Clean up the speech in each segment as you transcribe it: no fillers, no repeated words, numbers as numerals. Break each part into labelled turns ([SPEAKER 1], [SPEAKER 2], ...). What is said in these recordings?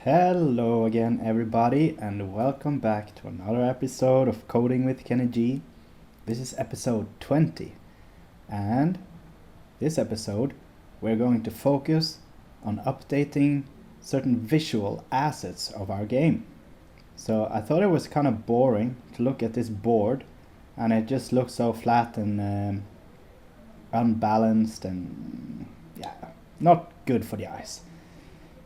[SPEAKER 1] Hello again everybody and welcome back to another episode of Coding with Kenny G. This is episode 20 and this episode we're going to focus on updating certain visual assets of our game. So I thought it was kind of boring to look at this board and it just looks so flat and unbalanced and not good for the eyes.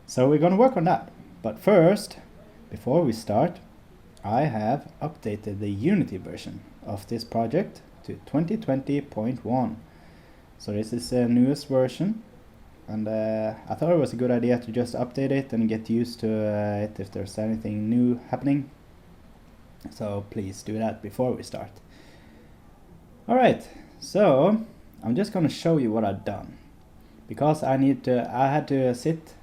[SPEAKER 1] So we're going to work on that. But first, before we start, I have updated the Unity version of this project to 2020.1. So this is the newest version, and I thought it was a good idea to just update it and get used to it if there's anything new happening. So please do that before we start. Alright, so I'm just going to show you what I've done, because I had to sit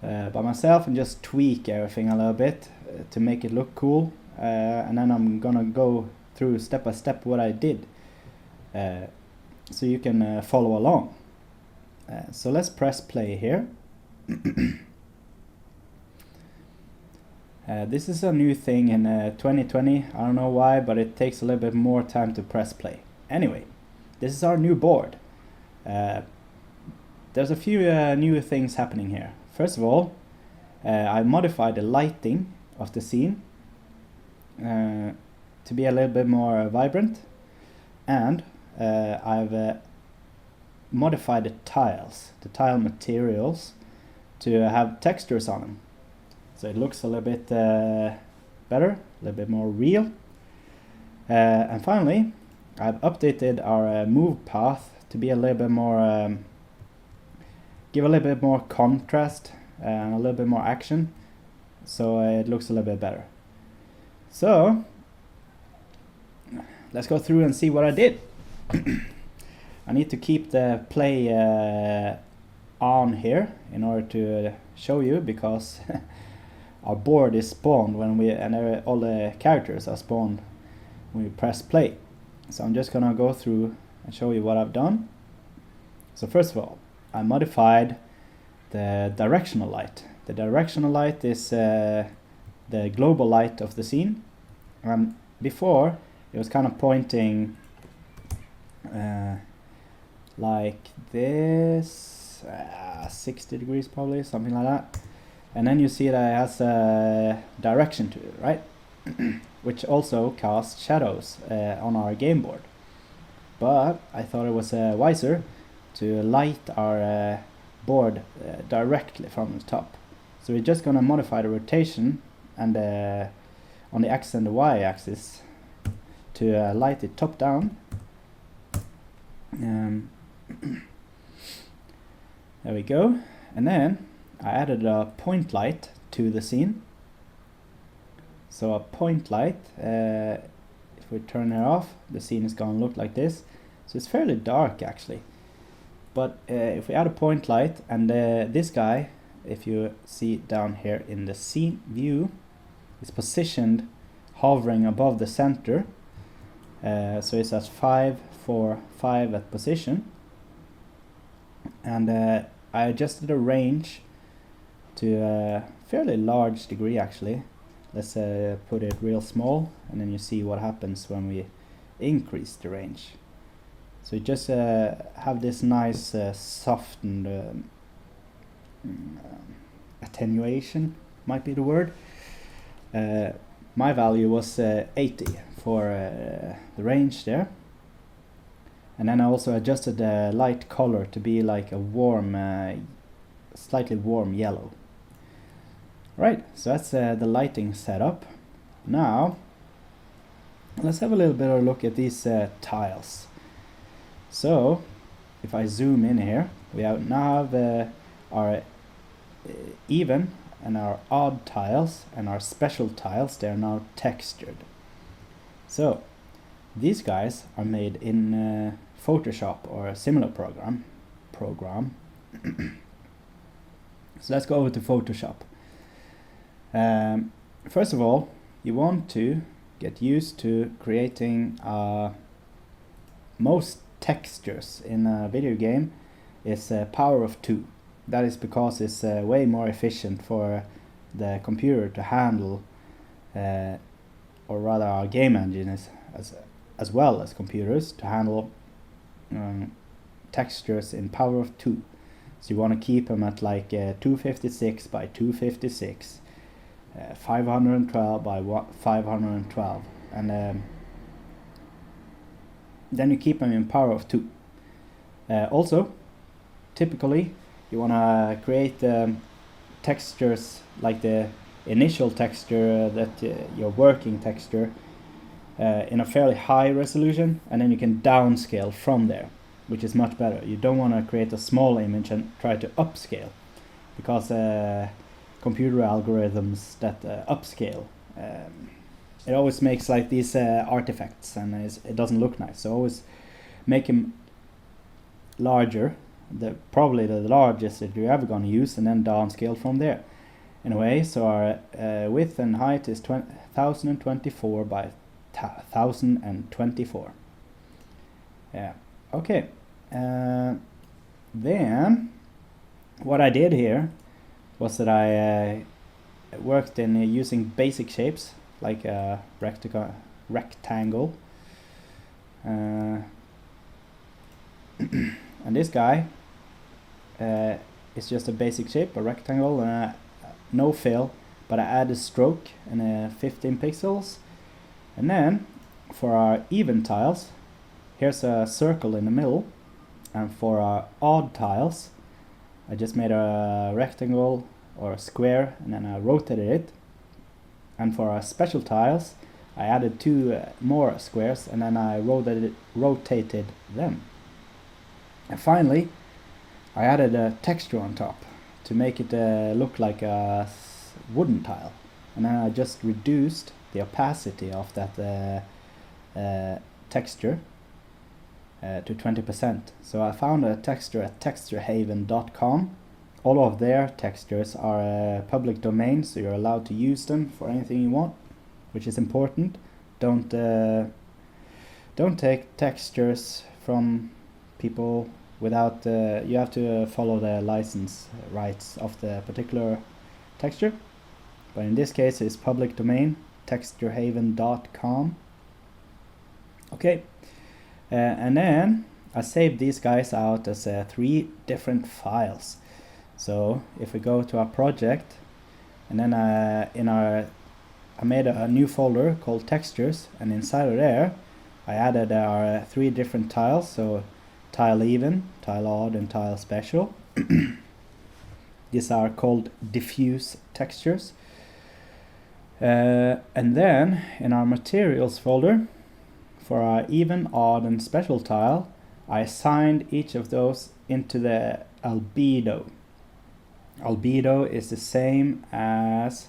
[SPEAKER 1] by myself and just tweak everything a little bit to make it look cool, and then I'm gonna go through step by step what I did so you can follow along. So let's press play here. This is a new thing in 2020. I don't know why, but it takes a little bit more time to press play. Anyway, this is our new board. There's a few new things happening here. First of all, I modified the lighting of the scene to be a little bit more vibrant, and I've modified the tile materials to have textures on them. So it looks a little bit better, a little bit more real. And finally, I've updated our move path to be a little bit more give a little bit more contrast and a little bit more action, so it looks a little bit better. So let's go through and see what I did. I need to keep the play on here in order to show you, because our board is spawned when all the characters are spawned when we press play. So I'm just gonna go through and show you what I've done. So first of all, I modified the directional light. The directional light is the global light of the scene. Before it was kind of pointing like this, 60 degrees probably, something like that. And then you see that it has a direction to it, right? Which also casts shadows on our game board. But I thought it was wiser to light our board directly from the top. So we're just going to modify the rotation and on the X and the Y axis to light it top down. There we go. And then I added a point light to the scene. So a point light, if we turn it off, the scene is going to look like this. So it's fairly dark actually. But if we add a point light, and this guy, if you see down here in the scene view, is positioned hovering above the center. So it's at 5, 4, 5 at position. And I adjusted the range to a fairly large degree actually. Let's put it real small, and then you see what happens when we increase the range. So you just have this nice softened attenuation, might be the word. My value was 80 for the range there. And then I also adjusted the light color to be like a warm, slightly warm yellow. Right, so that's the lighting setup. Now, let's have a little bit of a look at these tiles. So, if I zoom in here, we now have our even and our odd tiles and our special tiles. They are now textured. So, these guys are made in Photoshop or a similar program. So let's go over to Photoshop. First of all, you want to get used to creating most textures in a video game is power of 2. That is because it's way more efficient for the computer to handle, or rather our game engine is as well as computers, to handle textures in power of 2. So you want to keep them at like 256 by 256, 512 by 512, and then you keep them in power of 2. Also, typically you want to create textures like the initial texture, that your working texture, in a fairly high resolution, and then you can downscale from there, which is much better. You don't want to create a small image and try to upscale, because computer algorithms that upscale, it always makes like these artifacts, and it doesn't look nice. So always make them larger, probably the largest that you're ever going to use, and then downscale from there. Anyway, so our width and height is 1024 by 1024. Yeah. Okay. Then what I did here was that I worked in using basic shapes like a rectangle, and this guy is just a basic shape, a rectangle, no fill, but I add a stroke and 15 pixels. And then for our even tiles, here's a circle in the middle, and for our odd tiles, I just made a rectangle or a square, and then I rotated it. And for our special tiles, I added 2 more squares, and then I rotated them. And finally, I added a texture on top to make it look like a wooden tile, and then I just reduced the opacity of that texture to 20%. So I found a texture at texturehaven.com. All of their textures are public domain, so you're allowed to use them for anything you want, which is important. Don't take textures from people without you have to follow the license rights of the particular texture. But in this case, it's public domain, texturehaven.com. Okay, and then I saved these guys out as 3 different files. So if we go to our project, and then I made a new folder called textures, and inside of there I added our 3 different tiles. So tile even, tile odd, and tile special. These are called diffuse textures. And then in our materials folder, for our even, odd, and special tile, I assigned each of those into the albedo. Albedo is the same as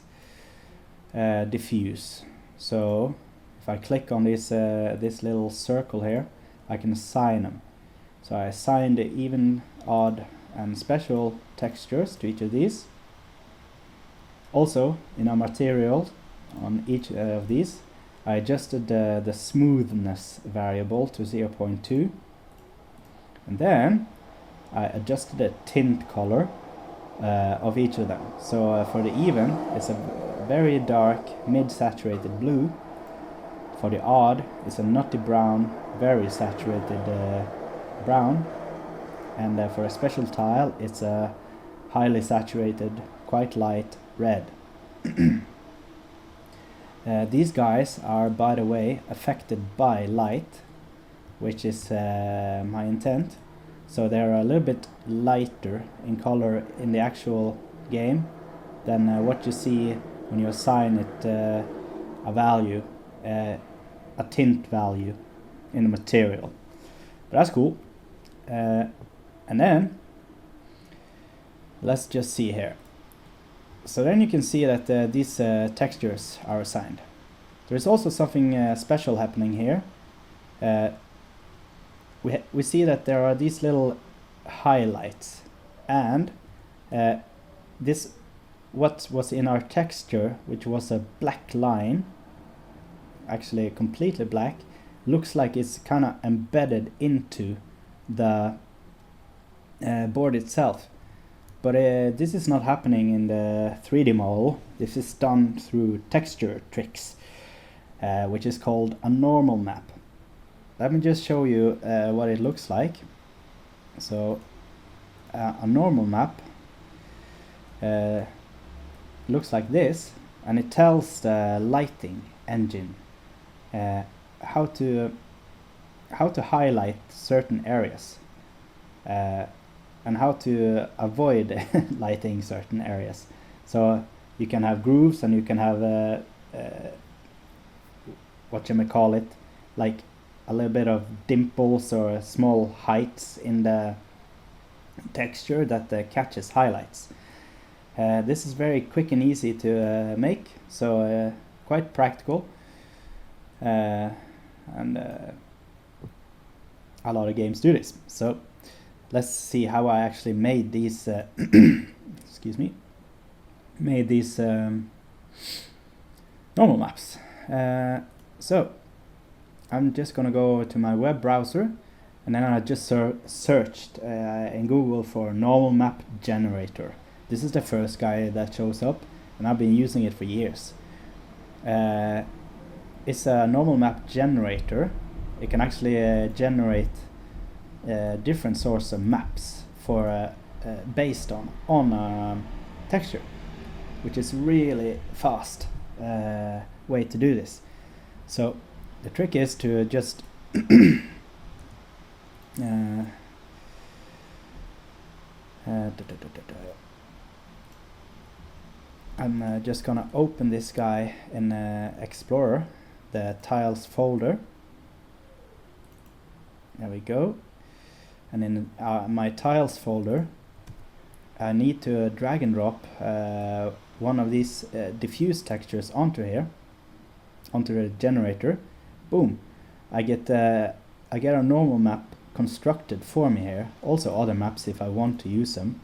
[SPEAKER 1] diffuse. So if I click on this little circle here, I can assign them. So I assigned the even, odd, and special textures to each of these. Also, in our material, on each of these, I adjusted the smoothness variable to 0.2. And then I adjusted the tint color of each of them. So for the even, it's a very dark, mid-saturated blue. For the odd, it's a nutty brown, very saturated brown. And for a special tile, it's a highly saturated, quite light red. These guys are, by the way, affected by light, which is my intent. So they're a little bit lighter in color in the actual game than what you see when you assign it a value, a tint value in the material. But that's cool. And then let's just see here. So then you can see that these textures are assigned. There's also something special happening here. We see that there are these little highlights, and this, what was in our texture, which was a black line, actually completely black, looks like it's kind of embedded into the board itself. But this is not happening in the 3D model. This is done through texture tricks, which is called a normal map. Let me just show you what it looks like. So a normal map looks like this, and it tells the lighting engine how to highlight certain areas and how to avoid lighting certain areas. So you can have grooves, and you can have what you may call it, like a little bit of dimples or small heights in the texture that catches highlights. This is very quick and easy to make, so quite practical, and a lot of games do this. So let's see how I actually made these excuse me, made these normal maps. So I'm just gonna go to my web browser, and then I just searched in Google for normal map generator. This is the first guy that shows up, and I've been using it for years. It's a normal map generator. It can actually generate different sorts of maps for based on texture, which is really fast way to do this. So the trick is to just I'm just gonna open this guy in Explorer, the tiles folder. There we go. And in my tiles folder, I need to drag and drop one of these diffuse textures onto here, onto the generator. Boom! I get a normal map constructed for me here. Also other maps if I want to use them,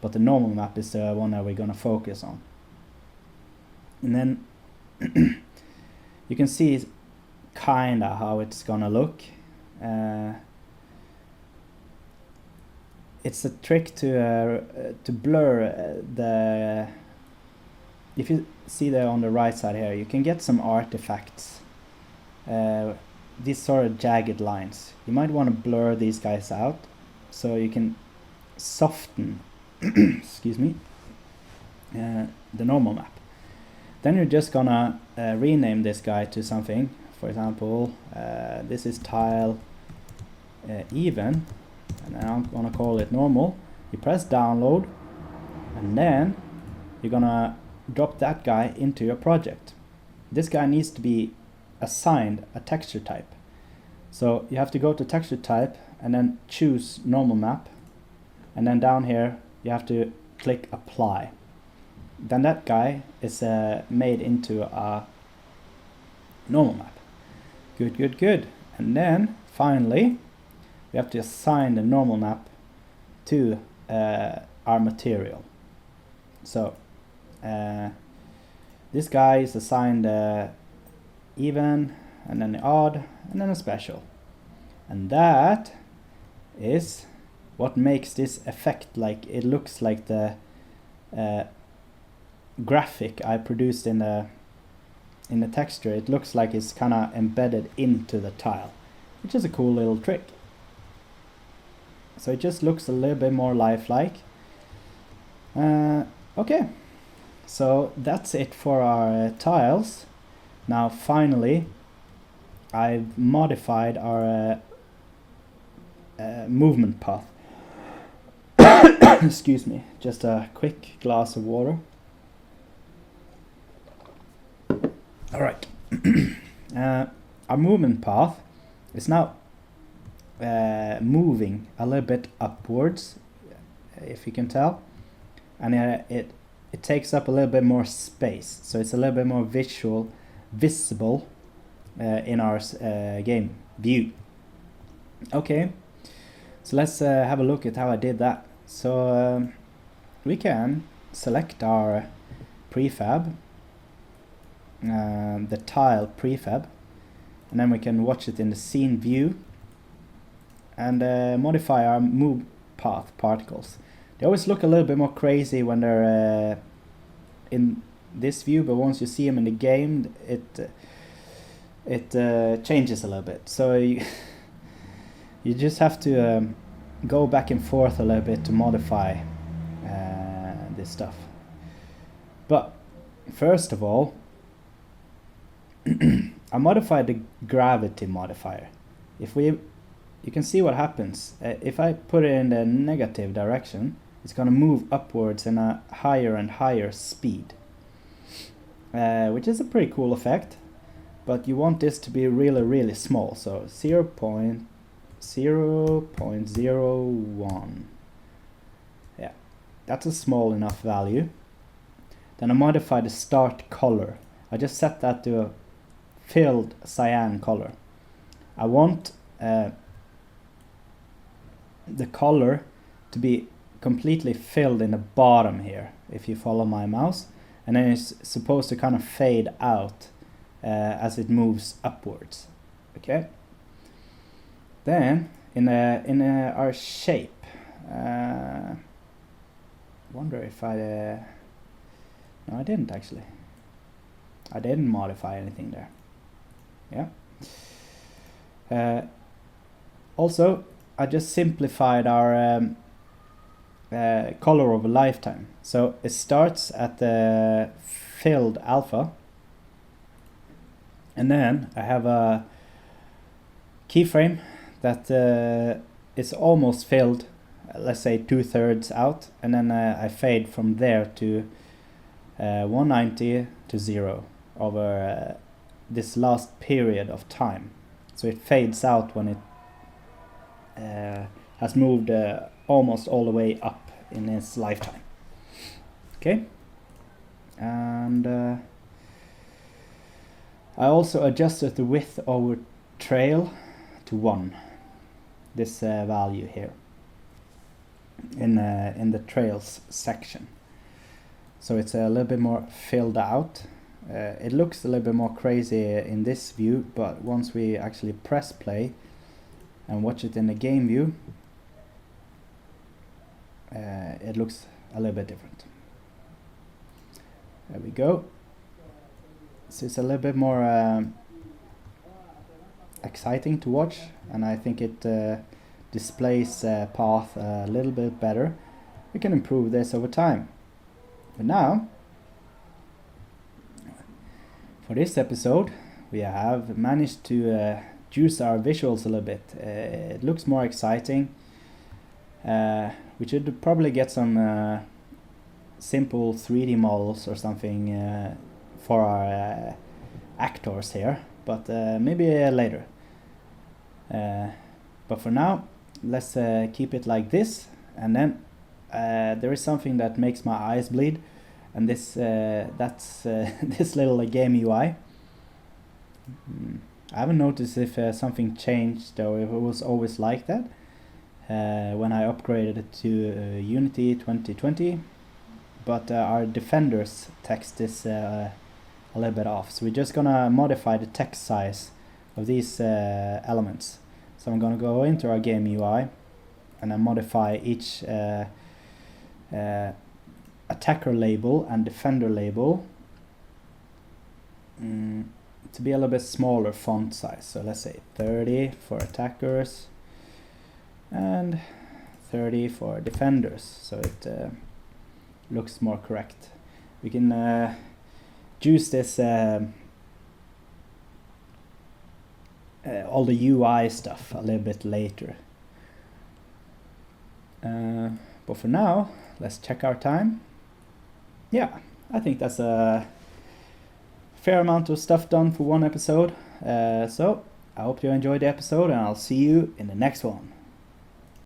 [SPEAKER 1] but the normal map is the one that we're gonna focus on. And then you can see kinda how it's gonna look. It's a trick to blur the. If you see there on the right side here, you can get some artifacts. These sort of jagged lines. You might want to blur these guys out, so you can soften. excuse me. The normal map. Then you're just gonna rename this guy to something. For example, this is tile even, and then I'm gonna call it normal. You press download, and then you're gonna drop that guy into your project. This guy needs to be assigned a texture type. So you have to go to texture type and then choose normal map, and then down here you have to click apply. Then that guy is made into a normal map. Good. And then finally we have to assign the normal map to our material. So this guy is assigned even, and then the odd, and then a special. And that is what makes this effect like it looks like the graphic I produced in the texture. It looks like it's kind of embedded into the tile, which is a cool little trick. So it just looks a little bit more lifelike. Okay, so that's it for our tiles. Now finally I've modified our movement path. Excuse me, just a quick glass of water. Alright, our movement path is now moving a little bit upwards, if you can tell, and it takes up a little bit more space, so it's a little bit more visible in our game view. Okay, so let's have a look at how I did that. So we can select our prefab, the tile prefab, and then we can watch it in the scene view and modify our move path particles. They always look a little bit more crazy when they're in this view, but once you see them in the game, it changes a little bit. So you just have to go back and forth a little bit to modify this stuff. But first of all, I modified the gravity modifier. You can see what happens. If I put it in the negative direction, it's going to move upwards in a higher and higher speed, which is a pretty cool effect. But you want this to be really, really small. So 0.01. Yeah, that's a small enough value. Then I modify the start color. I just set that to a filled cyan color. I want the color to be completely filled in the bottom here, if you follow my mouse, and then it's supposed to kind of fade out as it moves upwards. Okay. Then in our shape, wonder if no, I didn't actually. I didn't modify anything there. Yeah. Also, I just simplified our color over lifetime. So it starts at the filled alpha, and then I have a keyframe that is almost filled, let's say 2/3 out, and then I fade from there to 190 to 0 over this last period of time. So it fades out when it has moved almost all the way up in its lifetime. Okay, and I also adjusted the width over trail to 1. This value here in the trails section. So it's a little bit more filled out. It looks a little bit more crazy in this view, but once we actually press play and watch it in the game view, it looks a little bit different. There we go. So it's a little bit more exciting to watch, and I think it displays path a little bit better. We can improve this over time. But now, for this episode, we have managed to juice our visuals a little bit. It looks more exciting. We should probably get some simple 3D models or something for our actors here, but maybe later. But for now, let's keep it like this, and then there is something that makes my eyes bleed, and that's this little game UI. I haven't noticed if something changed or if it was always like that when I upgraded it to Unity 2020, but our defenders text is a little bit off, so we're just gonna modify the text size of these elements. So I'm gonna go into our game UI and then modify each attacker label and defender label to be a little bit smaller font size. So let's say 30 for attackers and 30 for defenders, so it looks more correct. We can juice this all the UI stuff a little bit later. But for now, let's check our time. Yeah, I think that's a fair amount of stuff done for one episode. So I hope you enjoyed the episode, and I'll see you in the next one.